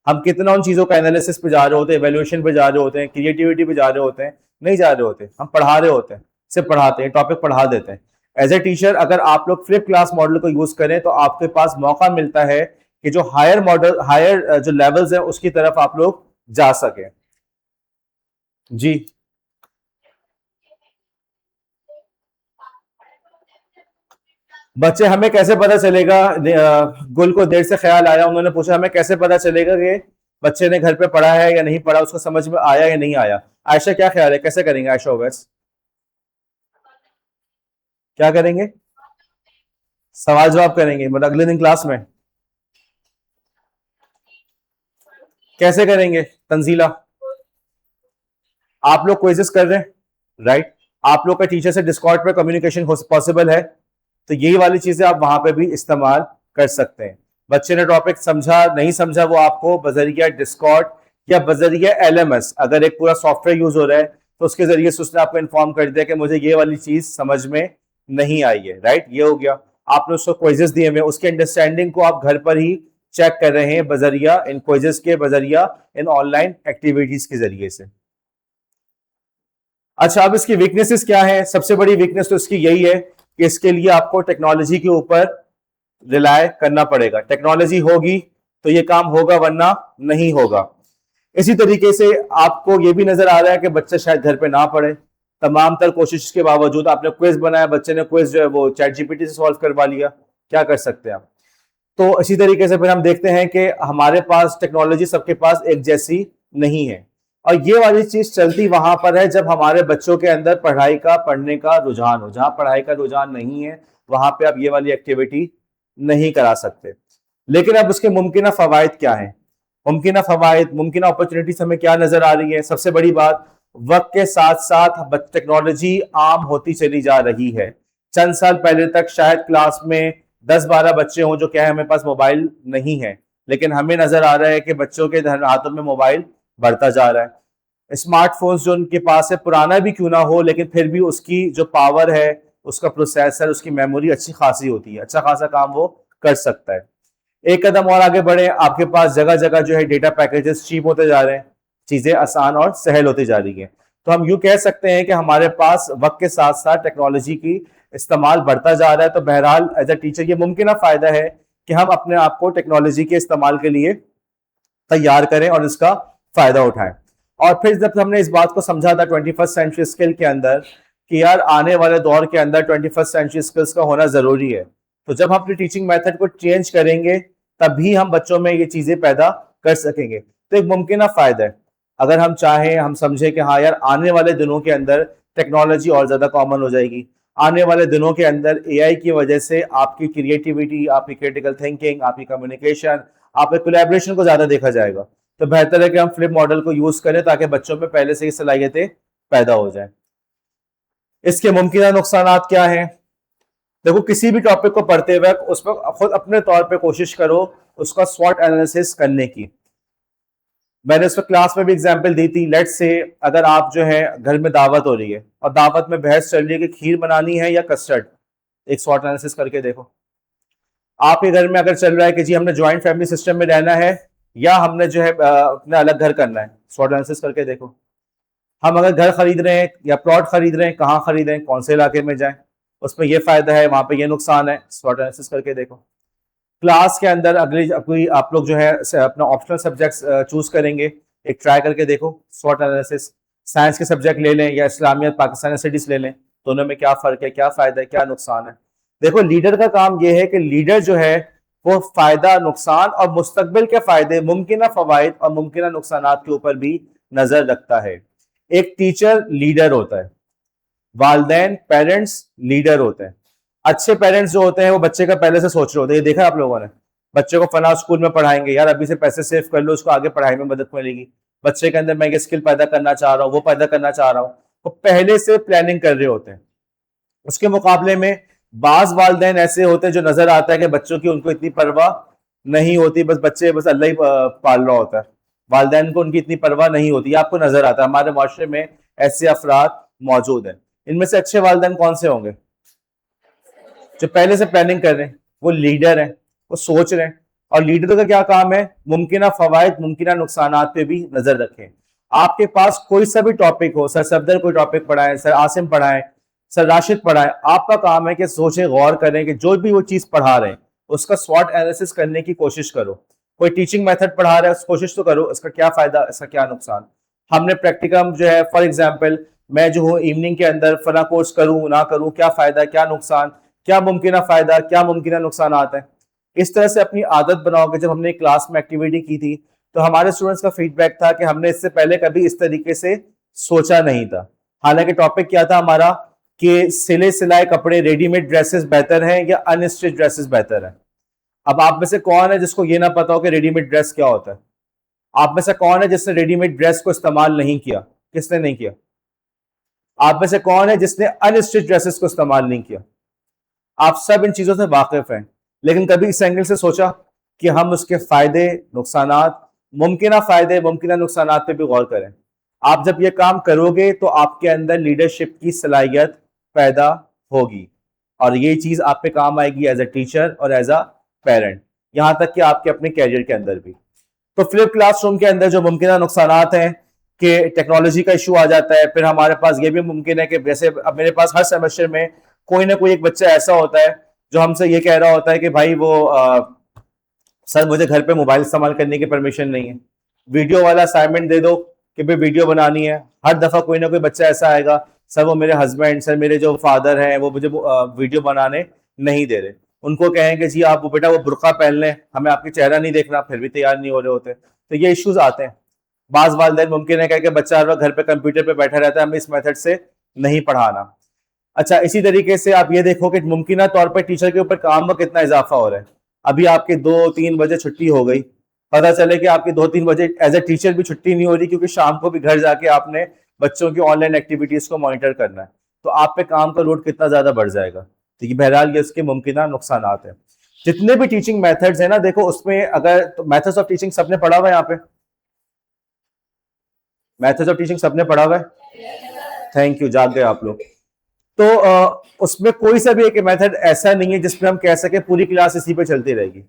हम कितना उन चीजों का एनालिसिस पे जा रहे होते हैं, एवेल्युएशन पे जा रहे होते हैं, क्रिएटिविटी पे जा रहे होते हैं? नहीं जा रहे होते, हम पढ़ा रहे होते हैं, सिर्फ पढ़ाते हैं, टॉपिक पढ़ा देते हैं। एज ए टीचर अगर आप लोग फ्लिप क्लास मॉडल को यूज करें तो आपके पास मौका मिलता है कि जो हायर मॉडल, हायर जो लेवल्स है उसकी तरफ आप लोग जा सके। जी, बच्चे हमें कैसे पता चलेगा? गुल को देर से ख्याल आया, उन्होंने पूछा हमें कैसे पता चलेगा कि बच्चे ने घर पे पढ़ा है या नहीं पढ़ा, उसको समझ में आया या नहीं आया? आयशा क्या ख्याल है, कैसे करेंगे आयशा ओवैस? क्या करेंगे? सवाल जवाब करेंगे, मतलब अगले दिन क्लास में? कैसे करेंगे तंजीला? आप लोग क्विज़ेस कर रहे हैं, राइट? आप लोग का टीचर से डिस्कॉर्ड पे कम्युनिकेशन पॉसिबल है, तो यही वाली चीजें आप वहां पे भी इस्तेमाल कर सकते हैं। बच्चे ने टॉपिक समझा नहीं समझा, वो आपको बजरिया डिस्कॉर्ड या बजरिया एलएमएस, अगर एक पूरा सॉफ्टवेयर यूज हो रहा है तो उसके जरिए से उसने आपको इन्फॉर्म कर दिया कि मुझे ये वाली चीज समझ में नहीं आई है, राइट? ये हो गया। आपने उसको क्विजेस दिए हुए, उसके अंडरस्टैंडिंग को आप घर पर ही चेक कर रहे हैं बजरिया इन क्विजेस के, बजरिया इन ऑनलाइन एक्टिविटीज के जरिए से। अच्छा, अब इसकी वीकनेसेस क्या है? सबसे बड़ी वीकनेस तो इसकी यही है कि इसके लिए आपको टेक्नोलॉजी के ऊपर रिलाय करना पड़ेगा। टेक्नोलॉजी होगी तो ये काम होगा, वरना नहीं होगा। इसी तरीके से आपको ये भी नजर आ रहा है कि बच्चा शायद घर पे ना पढ़े, तमाम तर कोशिश के बावजूद आपने क्विज बनाया, बच्चे ने क्विज जो है वो चैट जीपीटी से सॉल्व करवा लिया, क्या कर सकते हैं आप? तो इसी तरीके से फिर हम देखते हैं कि हमारे पास टेक्नोलॉजी सबके पास एक जैसी नहीं है, और ये वाली चीज चलती वहां पर है जब हमारे बच्चों के अंदर पढ़ने का रुझान हो। जहां पढ़ाई का रुझान नहीं है वहां पे आप ये वाली एक्टिविटी नहीं करा सकते। लेकिन अब उसके मुमकिन फवायद क्या है? मुमकिन फवायद, मुमकिन अपॉर्चुनिटीज हमें क्या नजर आ रही है? सबसे बड़ी बात, वक्त के साथ साथ टेक्नोलॉजी आम होती चली जा रही है। चंद साल पहले तक शायद क्लास में 10-12 बच्चे हों जो क्या है हमें पास मोबाइल नहीं है, लेकिन हमें नजर आ रहा है कि बच्चों के हाथों में मोबाइल बढ़ता जा रहा है। स्मार्टफोन्स जो उनके पास है, पुराना भी क्यों ना हो, लेकिन फिर भी उसकी जो पावर है, उसका प्रोसेसर, उसकी मेमोरी अच्छी खासी होती है, अच्छा खासा काम वो कर सकता है। एक कदम और आगे बढ़े, आपके पास जगह जगह जो है डेटा पैकेजेस चीप होते जा रहे हैं, चीजें आसान और सहल होती जा रही हैं। तो हम यूं कह सकते हैं कि हमारे पास वक्त के साथ साथ टेक्नोलॉजी की इस्तेमाल बढ़ता जा रहा है। तो बहरहाल एज ए टीचर ये मुमकिन फायदा है कि हम अपने आप को टेक्नोलॉजी के इस्तेमाल के लिए तैयार करें और इसका फायदा उठाएं। और फिर जब हमने इस बात को समझा था 21st सेंचुरी स्किल के अंदर कि यार आने वाले दौर के अंदर 21st सेंचुरी स्किल्स का होना जरूरी है, तो जब हम अपनी टीचिंग मेथड को चेंज करेंगे तभी हम बच्चों में ये चीजें पैदा कर सकेंगे। तो एक मुमकिन फायदा है, अगर हम चाहें, हम समझे कि हाँ यार आने वाले दिनों के अंदर टेक्नोलॉजी और ज्यादा कॉमन हो जाएगी, आने वाले दिनों के अंदर एआई की वजह से आपकी क्रिएटिविटी, आपकी क्रिटिकल थिंकिंग, आपकी कम्युनिकेशन, आपके कोलैबोरेशन को ज्यादा देखा जाएगा। तो बेहतर है कि हम फ्लिप मॉडल को यूज करें ताकि बच्चों में पहले से ही सलाहियतें पैदा हो जाए। इसके मुमकिन नुकसान क्या हैं? देखो, किसी भी टॉपिक को पढ़ते वक्त उस पर खुद अपने तौर पे कोशिश करो उसका स्वॉट एनालिसिस करने की। मैंने उस पर क्लास में भी एग्जांपल दी थी। लेट्स से अगर आप जो है घर में दावत हो रही है और दावत में बहस चल रही है कि खीर बनानी है या कस्टर्ड, एक स्वॉट एनालिसिस करके देखो। आपके घर में अगर चल रहा है कि जी हमने ज्वाइंट फैमिली सिस्टम में रहना है या हमने जो है अपना अलग घर करना है, स्वॉट एनालिसिस करके देखो। हम अगर घर खरीद रहे हैं या प्लॉट खरीद रहे हैं, कहाँ खरीदें, कौन से इलाके में जाएं, उसमें ये फायदा है, वहां पे ये नुकसान है, स्वॉट एनालिसिस करके देखो। क्लास के अंदर अगली कोई आप लोग जो है अपना ऑप्शनल सब्जेक्ट्स चूज करेंगे, एक ट्राई करके देखो स्वॉट एनालिसिस। साइंस के सब्जेक्ट ले लें या इस्लामियत पाकिस्तानी स्टडीज ले लें, दोनों में क्या फर्क है, क्या फायदा है, क्या नुकसान है। देखो, लीडर का काम यह है कि लीडर जो है वो फायदा, नुकसान और मुस्तकबिल के फायदे, मुमकिन फवायद और मुमकिन नुकसान के ऊपर भी नजर रखता है। एक टीचर लीडर होता है, वालदैन पेरेंट्स लीडर होते हैं। अच्छे पेरेंट्स जो होते हैं वो बच्चे का पहले से सोच रहे होते हैं। ये देखा आप लोगों ने, बच्चे को फला स्कूल में पढ़ाएंगे, यार अभी से पैसे सेव कर लो, उसको आगे पढ़ाई में मदद मिलेगी, बच्चे के अंदर मैं ये स्किल पैदा करना चाह रहा हूँ, वो पैदा करना चाह रहा हूँ, वो पहले से प्लानिंग कर रहे होते हैं। उसके मुकाबले में बाज वालदैन ऐसे होते हैं जो नजर आता है कि बच्चों की उनको इतनी परवाह नहीं होती, बस बच्चे बस अल्लाह ही पाल रहा होता है, वालदैन को उनकी इतनी परवाह नहीं होती। आपको नजर आता है, हमारे माशरे में ऐसे अफराद मौजूद हैं। इनमें से अच्छे वालदैन कौन से होंगे? जो पहले से प्लानिंग कर रहे हैं, वो लीडर हैं, वो सोच रहे हैं। और लीडर का क्या काम है? मुमकिन फवायद, मुमकिन नुकसान पे भी नजर रखें। आपके पास कोई सा भी टॉपिक हो, सर सफदर कोई टॉपिक पढ़ाएं, सर आसिम पढ़ाएं, सर राशिद पढ़ाएं, आपका काम है कि सोचें, गौर करें कि जो भी वो चीज पढ़ा रहे हैं उसका स्वॉट एनालिसिस करने की कोशिश करो। कोई टीचिंग मेथड पढ़ा रहा है, कोशिश तो करो इसका क्या फायदा, इसका क्या नुकसान। हमने प्रैक्टिकम जो है, फॉर एग्जाम्पल मैं जो हूँ इवनिंग के अंदर फला कोर्स करूँ ना करूँ, क्या फायदा, क्या नुकसान, क्या मुमकिन फायदा, क्या मुमकिन नुकसान आता है। इस तरह से अपनी आदत बनाओगे। जब हमने क्लास में एक्टिविटी की थी तो हमारे स्टूडेंट्स का फीडबैक था कि हमने इससे पहले कभी इस तरीके से सोचा नहीं था। हालांकि टॉपिक क्या था हमारा कि सिले सिलाए कपड़े, रेडीमेड ड्रेसेस बेहतर हैं या अनस्टिच ड्रेसेस बेहतर हैं। अब आप में से कौन है जिसको ये ना पता हो कि रेडीमेड ड्रेस क्या होता है? आप में से कौन है जिसने रेडीमेड ड्रेस को इस्तेमाल नहीं किया? किसने नहीं किया? आप में से कौन है जिसने अनस्टिच ड्रेसेस को इस्तेमाल नहीं किया? आप सब इन चीजों से वाकिफ हैं, लेकिन कभी इस एंगल से सोचा कि हम उसके फायदे, नुकसानात, मुमकिन फायदे, मुमकिन नुकसानात पे भी गौर करें। आप जब ये काम करोगे तो आपके अंदर लीडरशिप की सलाहियत पैदा होगी और ये चीज आप पे काम आएगी एज अ टीचर और एज अ पेरेंट, यहां तक कि आपके अपने कैरियर के अंदर भी। तो फ्लिप क्लासरूम के अंदर जो मुमकिन नुकसानात हैं कि टेक्नोलॉजी का इशू आ जाता है। फिर हमारे पास ये भी मुमकिन है कि जैसे अब मेरे पास हर सेमेस्टर में कोई ना कोई एक बच्चा ऐसा होता है जो हमसे ये कह रहा होता है कि भाई वो सर मुझे घर पे मोबाइल इस्तेमाल करने की परमिशन नहीं है, वीडियो वाला असाइनमेंट दे दो कि भाई वीडियो बनानी है। हर दफा कोई ना कोई बच्चा ऐसा आएगा, सर वो मेरे हस्बैंड, सर मेरे जो फादर हैं वो मुझे वीडियो बनाने नहीं दे रहे। उनको कहेंगे जी आप वो बेटा वो बुर्का पहन लें, हमें आपकी चेहरा नहीं देखना, फिर भी तैयार नहीं हो रहे होते। तो ये इश्यूज आते हैं। बाज वालिदैन मुमकिन है कि बच्चा हर वक्त घर पे कंप्यूटर पे बैठा रहता है, हमें इस मेथड से नहीं पढ़ाना। अच्छा, इसी तरीके से आप ये देखो कि मुमकिन तौर पर टीचर के ऊपर काम में कितना इजाफा हो रहा है। अभी आपके 2-3 बजे छुट्टी हो गई, पता चले कि आपकी 2-3 बजे एज ए टीचर भी छुट्टी नहीं हो रही, क्योंकि शाम को भी घर जाके आपने बच्चों की ऑनलाइन एक्टिविटीज को मॉनिटर करना है। तो आप पे काम का लोड कितना ज्यादा बढ़ जाएगा। तो ये बहरहाल ये उसके मुमकिन नुकसान हैं। जितने भी टीचिंग मेथड्स है ना, देखो उसमें अगर तो मेथड्स ऑफ टीचिंग सबने पढ़ा हुआ है, यहाँ पे मेथड्स ऑफ टीचिंग सबने पढ़ा हुआ है। थैंक यू, जाग गए आप लोग। तो उसमें कोई सा भी एक मेथड ऐसा नहीं है जिसमें हम कह सके पूरी क्लास इसी पे चलती रहेगी।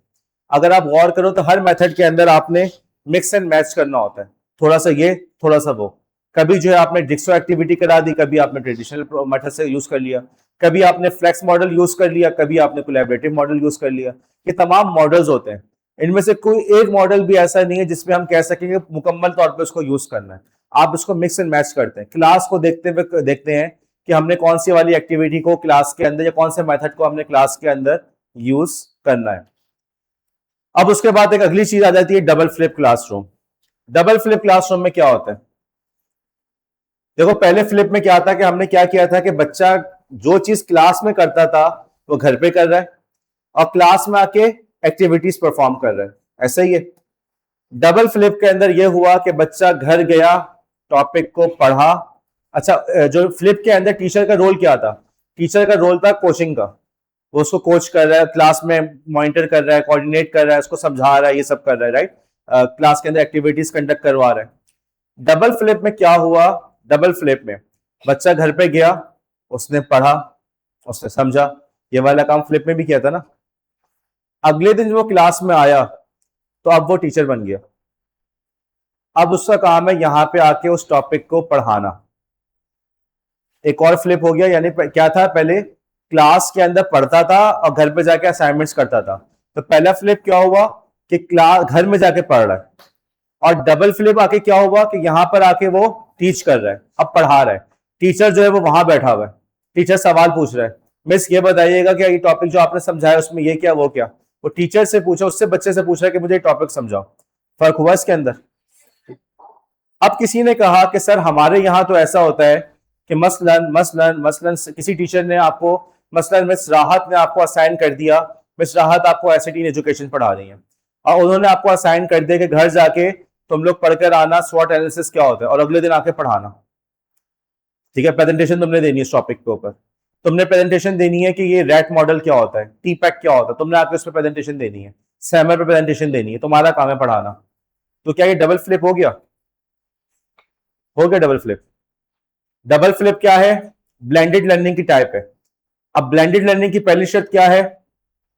अगर आप गौर करो तो हर मेथड के अंदर आपने मिक्स एंड मैच करना होता है, थोड़ा सा ये थोड़ा सा वो। कभी जो है आपने डिक्सो एक्टिविटी करा दी, कभी आपने ट्रेडिशनल मेथड से यूज कर लिया, कभी आपने फ्लेक्स मॉडल यूज कर लिया, कभी आपने कोलैबोरेटिव मॉडल यूज कर लिया। ये तमाम मॉडल्स होते हैं, इनमें से कोई एक मॉडल भी ऐसा नहीं है जिसमें हम कह सकेंगे मुकम्मल तौर पर उसको यूज करना है। आप इसको मिक्स एंड मैच करते हैं। क्लास को देखते हुए देखते हैं कि हमने कौन सी वाली एक्टिविटी को क्लास के अंदर या कौन से मेथड को हमने क्लास के अंदर यूज करना है। अब उसके बाद एक अगली चीज आ जाती है double flip classroom. Double flip classroom में क्या होता है? देखो पहले फ्लिप में क्या था कि हमने क्या किया था कि बच्चा जो चीज क्लास में करता था वो घर पे कर रहा है और क्लास में आके एक्टिविटीज परफॉर्म कर रहा है, ऐसा ही है। डबल फ्लिप के अंदर यह हुआ कि बच्चा घर गया, टॉपिक को पढ़ा। अच्छा, जो फ्लिप के अंदर टीचर का रोल क्या था? टीचर का रोल था कोचिंग का। वो उसको कोच कर रहा है, क्लास में मॉनिटर कर रहा है, कोऑर्डिनेट कर रहा है, उसको समझा रहा है, ये सब कर रहा है, राइट। क्लास के अंदर एक्टिविटीज कंडक्ट करवा रहा है। डबल फ्लिप में क्या हुआ? डबल फ्लिप में बच्चा घर पे गया, उसने पढ़ा, उसने समझा, ये वाला काम फ्लिप में भी किया था ना। अगले दिन वो क्लास में आया तो अब वो टीचर बन गया। अब उसका काम है यहां पे आके उस टॉपिक को पढ़ाना। एक और फ्लिप हो गया, यानी क्या था? पहले क्लास के अंदर पढ़ता था और घर पे जाके असाइनमेंट्स करता था। तो पहला फ्लिप क्या हुआ कि क्लास घर में जाके पढ़ रहा है, और डबल फ्लिप आके क्या हुआ कि यहां पर आके वो टीच कर रहा है, अब पढ़ा रहा है। टीचर जो है वो वहां बैठा हुआ है, टीचर सवाल पूछ रहा है, मिस ये बताइएगा कि ये टॉपिक जो आपने समझाया उसमें ये क्या वो क्या। वो टीचर से पूछा, उससे बच्चे से पूछ रहा है कि मुझे टॉपिक समझाओ। फर्क हुआ इसके अंदर। अब किसी ने कहा कि सर हमारे यहाँ तो ऐसा होता है कि मसलन मसलन मसलन किसी टीचर ने आपको, मसलन मिस राहत ने आपको असाइन कर दिया, मिस राहत आपको एसएटी एजुकेशन पढ़ा रही है और उन्होंने आपको असाइन कर दिया कि घर जाके तुम लोग पढ़कर आना स्वॉट एनालिसिस क्या होता है और अगले दिन आके पढ़ाना। ठीक है, प्रेजेंटेशन तुमने देनी है इस टॉपिक के ऊपर। तुमने प्रेजेंटेशन देनी है कि ये रैट मॉडल क्या होता है, टीपैक क्या होता है, तुमने आके उस पर प्रेजेंटेशन देनी है, सैमर पर प्रेजेंटेशन देनी है, तुम्हारा काम है पढ़ाना। तो क्या ये डबल फ्लिप हो गया? हो गया डबल फ्लिप। डबल फ्लिप क्या है? ब्लेंडेड लर्निंग की टाइप है। अब ब्लेंडेड लर्निंग की पहली शर्त क्या है?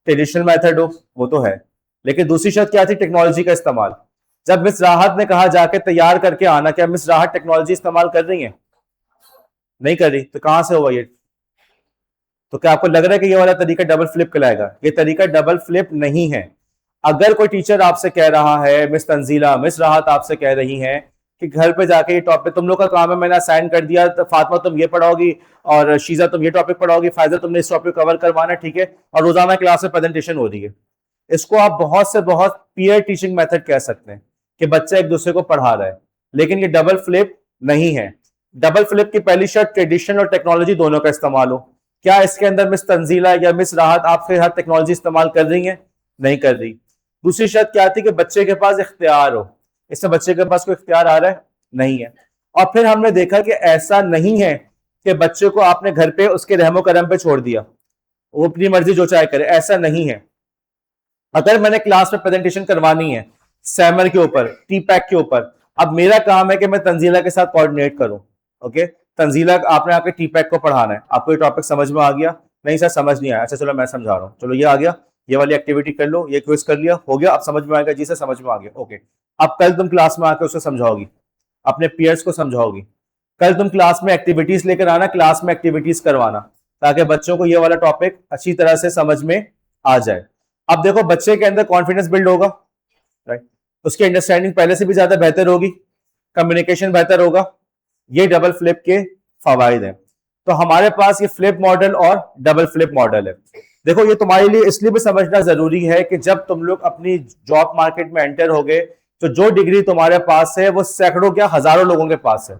ट्रेडिशनल मेथड हो, वो तो है, लेकिन दूसरी शर्त क्या थी? टेक्नोलॉजी का इस्तेमाल। जब मिस राहत ने कहा जाके तैयार करके आना, क्या मिस राहत टेक्नोलॉजी इस्तेमाल कर रही है? नहीं कर रही, तो कहां से हुआ ये? तो क्या आपको लग रहा है कि ये वाला तरीका डबल फ्लिप कहलाएगा? ये तरीका डबल फ्लिप नहीं है। अगर कोई टीचर आपसे कह रहा है, मिस तंजीला, मिस राहत आपसे कह रही हैं कि घर पे जाके ये टॉपिक तुम लोग का काम है, मैंने असाइन कर दिया, तो फातिमा तुम ये पढ़ाओगी और शीजा तुम ये टॉपिक पढ़ाओगी, फायदा तुमने इस टॉपिक कवर करवाना, ठीक है, और रोजाना क्लास में प्रेजेंटेशन हो रही है। इसको आप बहुत से बहुत पीयर टीचिंग मेथड कह सकते हैं कि बच्चा एक दूसरे को पढ़ा रहा है, लेकिन ये डबल फ्लिप नहीं है। डबल फ्लिप की पहली शर्त ट्रेडिशन और टेक्नोलॉजी दोनों का इस्तेमाल हो। क्या इसके अंदर मिस तंजीला या मिस राहत आप फिर हर टेक्नोलॉजी इस्तेमाल कर रही हैं? नहीं कर रही। दूसरी शर्त क्या थी कि बच्चे के पास इख्तियार हो। इससे बच्चे के पास कोई इख्तियार आ रहा है? नहीं है। और फिर हमने देखा कि ऐसा नहीं है कि बच्चे को आपने घर पे उसके रहमो करम पे छोड़ दिया, वो अपनी मर्जी जो चाहे करे, ऐसा नहीं है। अगर मैंने क्लास में प्रेजेंटेशन करवानी है सैमर के ऊपर, टीपैक के ऊपर, अब मेरा काम है कि मैं तंजीला के साथ कोऑर्डिनेट करूं। ओके, तंजीला आपने आके टीपैक को पढ़ाना है, आपको ये टॉपिक समझ में आ गया? नहीं सर समझ नहीं आया। अच्छा चलो मैं समझा रहा हूँ, चलो ये आ गया, ये वाली एक्टिविटी कर लो, ये क्विज कर लिया, हो गया, अब समझ में आएगा? जी सर समझ में आ गया। ओके, अब कल तुम क्लास में आकर उसे समझाओगी, अपने पीयर्स को समझाओगी। कल तुम क्लास में एक्टिविटीज लेकर आना, क्लास में एक्टिविटीज करवाना, ताकि बच्चों को ये वाला टॉपिक अच्छी तरह से समझ में आ जाए। अब देखो बच्चे के अंदर कॉन्फिडेंस बिल्ड होगा, राइट, उसकी अंडरस्टैंडिंग पहले से भी ज्यादा बेहतर होगी, कम्युनिकेशन बेहतर होगा। ये डबल फ्लिप के फवायद हैं। तो हमारे पास ये फ्लिप मॉडल और डबल फ्लिप मॉडल है। देखो ये तुम्हारे लिए इसलिए भी समझना जरूरी है कि जब तुम लोग अपनी जॉब मार्केट में एंटर होगे तो जो डिग्री तुम्हारे पास है वो सैकड़ों क्या हजारों लोगों के पास है।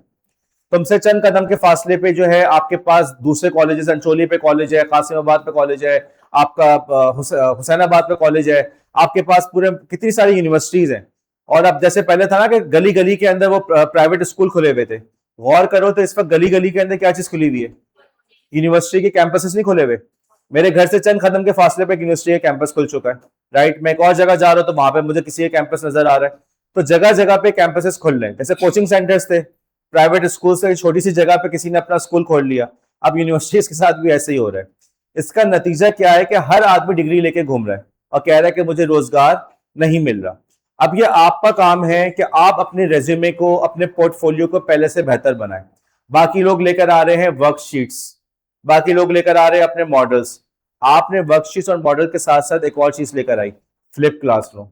तुमसे चंद कदम के फासले पे जो है आपके पास दूसरे कॉलेजेस, अंचोली पे कॉलेज है, कासिमाबाद पे कॉलेज है, आपका हुसैनाबाद पे कॉलेज है, आपके पास पूरे कितनी सारी यूनिवर्सिटीज हैं। और अब जैसे पहले था ना कि गली गली के अंदर वो प्राइवेट स्कूल खुले हुए थे, गौर करो तो इस वक्त गली गली के अंदर क्या चीज खुली हुई है? यूनिवर्सिटी के कैंपसेस नहीं खुले हुए। मेरे घर से चंद कदम के फासले पे यूनिवर्सिटी का कैंपस खुल चुका है, राइट। मैं एक और जगह जा रहा हूँ तो वहां पे मुझे किसी का कैंपस नजर आ रहा है। तो जगह जगह पे कैंपसेस खुल रहे हैं। जैसे कोचिंग सेंटर्स थे, प्राइवेट स्कूल से छोटी सी जगह पे किसी ने अपना स्कूल खोल लिया, अब यूनिवर्सिटीज के साथ भी ऐसे ही हो रहा है। इसका नतीजा क्या है कि हर आदमी डिग्री लेके घूम रहा है और कह रहा है कि मुझे रोजगार नहीं मिल रहा। अब ये आपका काम है कि आप अपने रेज्यूमे को, अपने पोर्टफोलियो को पहले से बेहतर बनाएं। बाकी लोग लेकर आ रहे हैं वर्कशीट्स, बाकी लोग लेकर आ रहे हैं अपने मॉडल्स। आपने वर्कशीट्स और मॉडल के साथ साथ एक और चीज लेकर आई, फ्लिप क्लासरूम।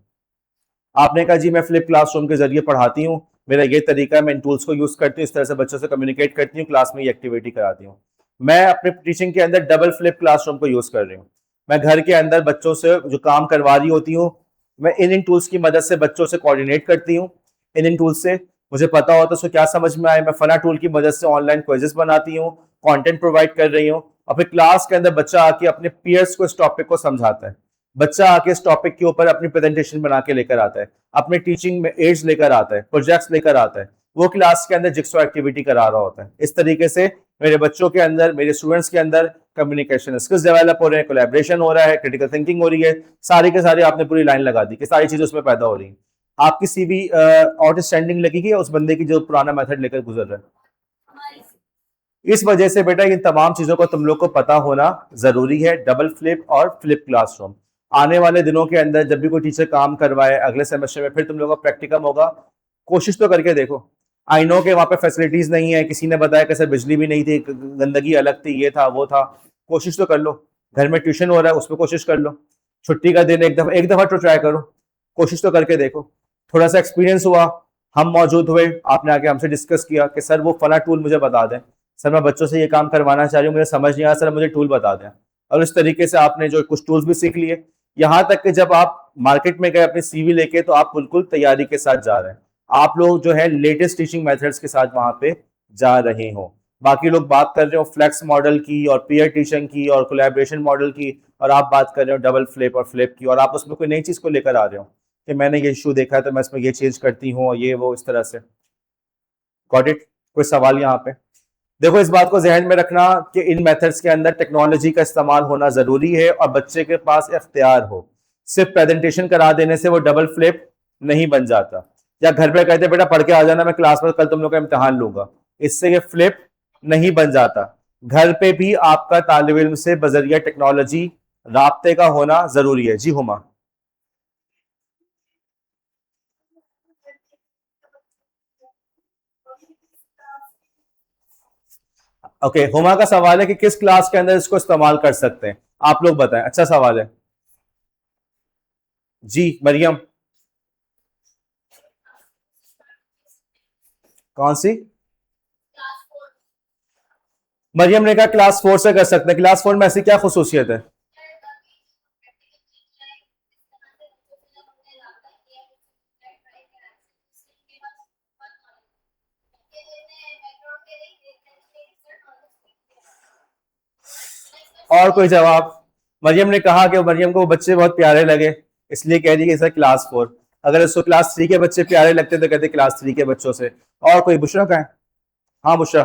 आपने कहा जी मैं फ्लिप क्लासरूम के जरिए पढ़ाती हूँ, मेरा ये तरीका है, मैं इन टूल्स को यूज करती हूँ, इस तरह से बच्चों से कम्युनिकेट करती हूँ, क्लास में ये एक्टिविटी कराती हूँ। मैं अपने टीचिंग के अंदर डबल फ्लिप क्लासरूम को यूज कर रही हूँ। मैं घर के अंदर बच्चों से जो काम करवा रही होती हूँ, मैं इन टूल्स की मदद से बच्चों से कोऑर्डिनेट करती हूँ। इन टूल्स से मुझे पता होता है उसको क्या समझ में आए, मैं फला टूल की मदद से ऑनलाइन क्विजेस बनाती हूँ, कंटेंट प्रोवाइड कर रही हूँ। और फिर क्लास के अंदर बच्चा आके अपने पीयर्स को इस टॉपिक को समझाता है। बच्चा आके इस टॉपिक के ऊपर अपनी प्रेजेंटेशन बना के लेकर आता है, अपने टीचिंग में एड्स लेकर आता है, प्रोजेक्ट्स लेकर आता है, वो क्लास के अंदर जिक्सो एक्टिविटी करा रहा होता है। इस तरीके से मेरे बच्चों के अंदर, मेरे स्टूडेंट्स के अंदर कम्युनिकेशन स्किल्स डेवलप हो रहे हैं, कोलैबोरेशन हो रहा है, क्रिटिकल थिंकिंग हो रही है। सारी के सारी आपने पूरी लाइन लगा दी कि सारी चीजें उसमें पैदा हो रही हैं। आपकी सीवी आउटस्टैंडिंग लगेगी उस बंदे की जो पुराना मेथड लेकर गुजर रहा है। इस वजह से बेटा इन तमाम चीजों को तुम लोग को पता होना जरूरी है, डबल फ्लिप और फ्लिप क्लासरूम। आने वाले दिनों के अंदर जब भी कोई टीचर काम करवाए अगले सेमेस्टर में, फिर तुम लोगों का प्रैक्टिकम होगा, कोशिश तो करके देखो। आई नो के वहां पे फैसिलिटीज नहीं है, किसी ने बताया कि सर बिजली भी नहीं थी, गंदगी अलग थी, ये था वो था। कोशिश तो कर लो। घर में ट्यूशन हो रहा है उसमें कोशिश कर लो। छुट्टी का दिन एक दफा तो ट्राई करो, कोशिश तो करके देखो। थोड़ा सा एक्सपीरियंस हुआ, हम मौजूद हुए, आपने आके हमसे डिस्कस किया कि सर वो फला टूल मुझे बता दें, सर मैं बच्चों से ये काम करवाना चाह रही हूँ, मुझे समझ नहीं आया, सर मुझे टूल बता दें। और इस तरीके से आपने जो कुछ टूल्स भी सीख लिए, यहाँ तक कि जब आप मार्केट में गए अपनी सीवी लेके तो आप बिल्कुल तैयारी के साथ जा रहे हैं। आप लोग जो है लेटेस्ट टीचिंग मेथड्स के साथ वहां पे जा रहे हो। बाकी लोग बात कर रहे हो फ्लेक्स मॉडल की और पीयर टीचिंग की और कोलैबोरेशन मॉडल की, और आप बात कर रहे हो डबल फ्लिप और फ्लिप की, और आप उसमें कोई नई चीज को लेकर आ रहे हो कि मैंने ये इशू देखा है तो मैं इसमें ये चेंज करती हूँ, ये वो इस तरह से। Got it? कोई सवाल यहाँ पे? देखो इस बात को जहन में रखना कि इन मेथड्स के अंदर टेक्नोलॉजी का इस्तेमाल होना जरूरी है और बच्चे के पास इख्तियार हो। सिर्फ प्रेजेंटेशन करा देने से वो डबल फ्लिप नहीं बन जाता, या घर पे कहते बेटा पढ़ के आ जाना, मैं क्लास में कल तुम लोग का इम्तिहान लूंगा, इससे ये फ्लिप नहीं बन जाता। घर पे भी आपका तालिब इल्म से बजरिया टेक्नोलॉजी राब्ते का होना जरूरी है। जी हुमा। ओके, हुमा का सवाल है कि किस क्लास के अंदर इसको इस्तेमाल कर सकते हैं, आप लोग बताएं। अच्छा सवाल है जी। मरियम, कौन सी? मरियम ने कहा क्लास 4 से कर सकते हैं। क्लास 4 में ऐसी क्या खुसूसियत है? और कोई जवाब? मरियम ने कहा कि मरियम को वो बच्चे बहुत प्यारे लगे, इसलिए कह रही है सर क्लास 4। अगर उसको क्लास 3 के बच्चे प्यारे लगते तो कहते क्लास 3 के बच्चों से। और कोई? बुशरा का है? हाँ बुशरा।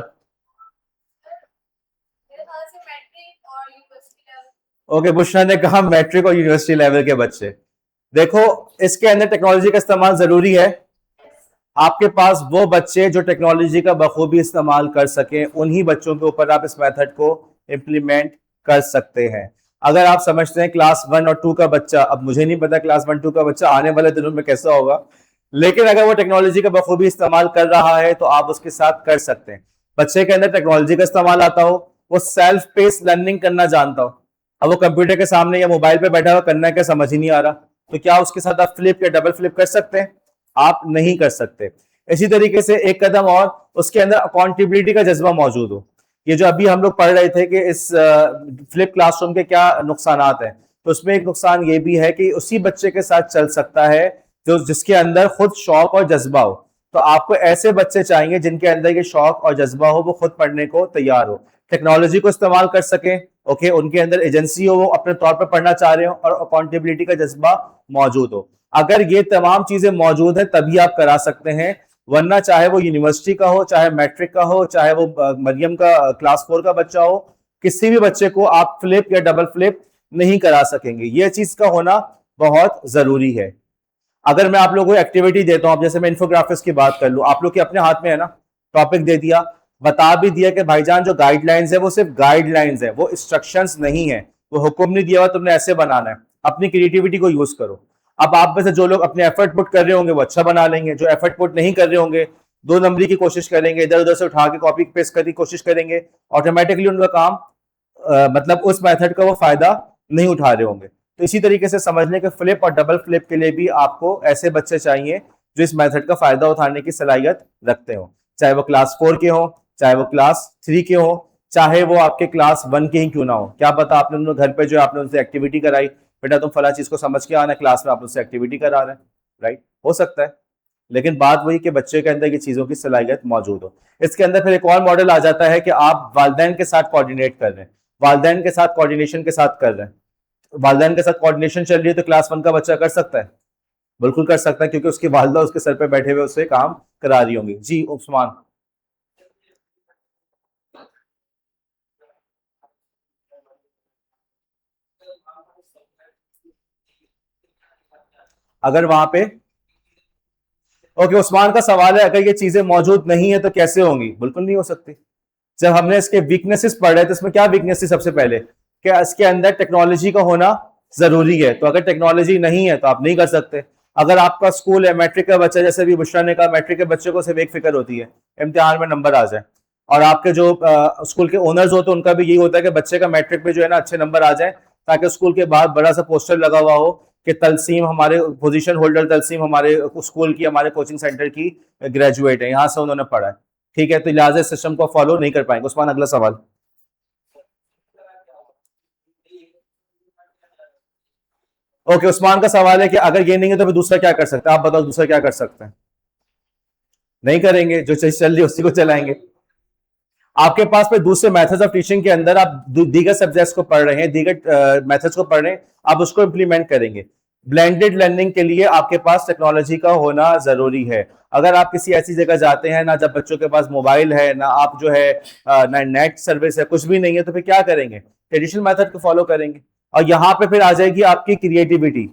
ओके, बुशरा ने कहा मैट्रिक और यूनिवर्सिटी लेवल के बच्चे। देखो इसके अंदर टेक्नोलॉजी का इस्तेमाल जरूरी है। आपके पास वो बच्चे जो टेक्नोलॉजी का बखूबी इस्तेमाल कर सके, उन्हीं बच्चों के ऊपर आप इस मेथड को इम्प्लीमेंट कर सकते हैं। अगर आप समझते हैं क्लास 1 और 2 का बच्चा, अब मुझे नहीं पता क्लास 1 2 का बच्चा आने वाले दिनों में कैसा होगा, लेकिन अगर वो टेक्नोलॉजी का बखूबी इस्तेमाल कर रहा है तो आप उसके साथ कर सकते हैं। बच्चे के अंदर टेक्नोलॉजी का इस्तेमाल आता हो, वो सेल्फ पेस लर्निंग करना जानता हो, अब वो कंप्यूटर के सामने या मोबाइल पे बैठा हुआ करना क्या समझ ही नहीं आ रहा, तो क्या उसके साथ आप फ्लिप या डबल फ्लिप कर सकते हैं? आप नहीं कर सकते। इसी तरीके से एक कदम और, उसके अंदर अकाउंटेबिलिटी का जज्बा मौजूद हो। ये जो अभी हम लोग पढ़ रहे थे कि इस फ्लिप क्लासरूम के क्या नुकसान हैं, तो उसमें एक नुकसान ये भी है कि उसी बच्चे के साथ चल सकता है जो जिसके अंदर खुद शौक और जज्बा हो। तो आपको ऐसे बच्चे चाहिए जिनके अंदर ये शौक और जज्बा हो, वो खुद पढ़ने को तैयार हो, टेक्नोलॉजी को इस्तेमाल कर सके, ओके, उनके अंदर एजेंसी हो, वो अपने तौर पर पढ़ना चाह रहे हो और अकाउंटेबिलिटी का जज्बा मौजूद हो। अगर ये तमाम चीजें मौजूद है तभी आप करा सकते हैं, वरना चाहे वो यूनिवर्सिटी का हो, चाहे मैट्रिक का हो, चाहे वो मरियम का क्लास 4 का बच्चा हो, किसी भी बच्चे को आप फ्लिप या डबल फ्लिप नहीं करा सकेंगे। ये चीज का होना बहुत जरूरी है। अगर मैं आप लोगों को एक्टिविटी देता हूं, जैसे मैं इन्फोग्राफिक्स की बात कर लूं, आप लोग के अपने हाथ में है ना, टॉपिक दे दिया, बता भी दिया कि भाईजान जो गाइडलाइंस है वो सिर्फ गाइडलाइंस है, वो इंस्ट्रक्शंस नहीं है, वो हुक्म नहीं दिया हुआ तुमने ऐसे बनाना है, अपनी क्रिएटिविटी को यूज करो। अब आप में से जो लोग अपने एफर्ट पुट कर रहे होंगे वो अच्छा बना लेंगे, जो एफर्ट पुट नहीं कर रहे होंगे, 2 नंबरी की कोशिश करेंगे, इधर उधर से उठा के कॉपी पेस्ट करने की कोशिश करेंगे, ऑटोमेटिकली उनका काम मतलब उस मेथड का वो फायदा नहीं उठा रहे होंगे। तो इसी तरीके से समझने के फ्लिप और डबल फ्लिप के लिए भी आपको ऐसे बच्चे चाहिए जो इस मेथड का फायदा उठाने की सलाहियत रखते हो, चाहे वो क्लास 4 के हो, चाहे वो क्लास 3 के हो, चाहे वो आपके क्लास 1 के ही क्यों ना हो। क्या पता आपने उन्हें घर पे जो आपने उनसे एक्टिविटी कराई, बेटा तुम फला चीज को समझ के आना, क्लास में आप उनसे एक्टिविटी करा रहे हैं, राइट, हो सकता है। लेकिन बात वही कि बच्चे के अंदर ये चीजों की सलाहियत मौजूद हो। इसके अंदर फिर एक और मॉडल आ जाता है कि आप वालदैन के साथ कोऑर्डिनेट कर रहे हैं, वालदैन के साथ कोऑर्डिनेशन के साथ कर रहे हैं, वालदैन के साथ कोऑर्डिनेशन चल रही है, तो क्लास 1 का बच्चा कर सकता है, बिल्कुल कर सकता है, क्योंकि उसकी वालदा उसके सर पे बैठे हुए उससे काम करा रही होंगी। जी उस्मान। अगर वहां पे ओके, उस्मान का सवाल है अगर ये चीजें मौजूद नहीं है तो कैसे होंगी? बिल्कुल नहीं हो सकती। जब हमने इसके वीकनेसेस पढ़े तो इसमें क्या वीकनेस थी? सबसे पहले कि इसके अंदर टेक्नोलॉजी का होना जरूरी है, तो अगर टेक्नोलॉजी नहीं है तो आप नहीं कर सकते। अगर आपका स्कूल है, मैट्रिक का बच्चा, जैसे भी बुशरा ने कहा, मैट्रिक के बच्चे को सिर्फ एक फिक्र होती है इम्तिहान में नंबर आ जाए, और आपके जो स्कूल के ओनर्स होते हैं उनका भी यही होता है कि बच्चे का मैट्रिक में जो है ना अच्छे नंबर आ जाए, ताकि स्कूल के बाहर बड़ा सा पोस्टर लगा हुआ हो कि तलसीम हमारे पोजीशन होल्डर, तलसीम हमारे स्कूल की, हमारे कोचिंग सेंटर की ग्रेजुएट है, यहां से उन्होंने पढ़ा है। ठीक है, तो लिहाजा सिस्टम को फॉलो नहीं कर पाएंगे। उस्मान अगला सवाल। ओके, उस्मान का सवाल है कि अगर ये नहीं है तो फिर दूसरा क्या कर सकते हैं? आप बताओ दूसरा क्या कर सकते हैं? नहीं करेंगे, जो चीज चल रही है उसी को चलाएंगे। आपके पास पे दूसरे मेथड्स ऑफ टीचिंग के अंदर आप दीगर सब्जेक्ट्स को पढ़ रहे हैं, दीगर मेथड्स को पढ़ रहे हैं, आप उसको इंप्लीमेंट करेंगे। ब्लेंडेड लर्निंग के लिए आपके पास टेक्नोलॉजी का होना जरूरी है। अगर आप किसी ऐसी जगह जाते हैं ना जब बच्चों के पास मोबाइल है, ना आप जो है ना नेट सर्विस है, कुछ भी नहीं है, तो फिर क्या करेंगे? ट्रेडिशनल मेथड को फॉलो करेंगे। और यहाँ पे फिर आ जाएगी आपकी क्रिएटिविटी,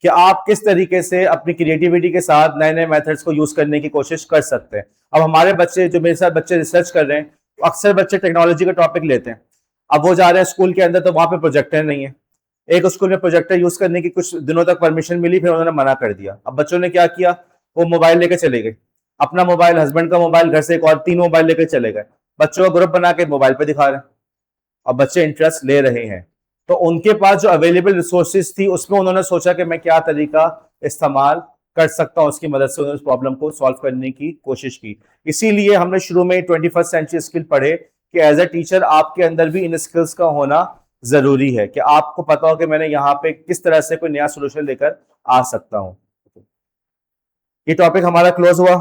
कि आप किस तरीके से अपनी क्रिएटिविटी के साथ नए नए मेथड्स को यूज करने की कोशिश कर सकते हैं। अब हमारे बच्चे, जो मेरे साथ बच्चे रिसर्च कर रहे हैं, अक्सर बच्चे टेक्नोलॉजी का टॉपिक लेते हैं। अब वो जा रहे हैं स्कूल के अंदर, तो वहां पे प्रोजेक्टर नहीं है। एक स्कूल में प्रोजेक्टर यूज करने की कुछ दिनों तक परमिशन मिली, फिर उन्होंने मना कर दिया। अब बच्चों ने क्या किया, वो मोबाइल लेके चले गए, अपना मोबाइल, हस्बैंड का मोबाइल, घर से एक और 3 मोबाइल लेके चले गए, बच्चों का ग्रुप बना के मोबाइल पे दिखा रहे हैं, और बच्चे इंटरेस्ट ले रहे हैं। तो उनके पास जो अवेलेबल रिसोर्सेज थी उसमें उन्होंने सोचा कि मैं क्या तरीका इस्तेमाल कर सकता हूं, उसकी मदद से उन्होंने उस प्रॉब्लम को सॉल्व करने की कोशिश की। इसीलिए हमने शुरू में 21st सेंचुरी स्किल पढ़े कि एज अ टीचर आपके अंदर भी इन स्किल्स का होना जरूरी है, कि आपको पता हो कि मैंने यहाँ पे किस तरह से कोई नया सोल्यूशन लेकर आ सकता हूं। ये टॉपिक हमारा क्लोज हुआ।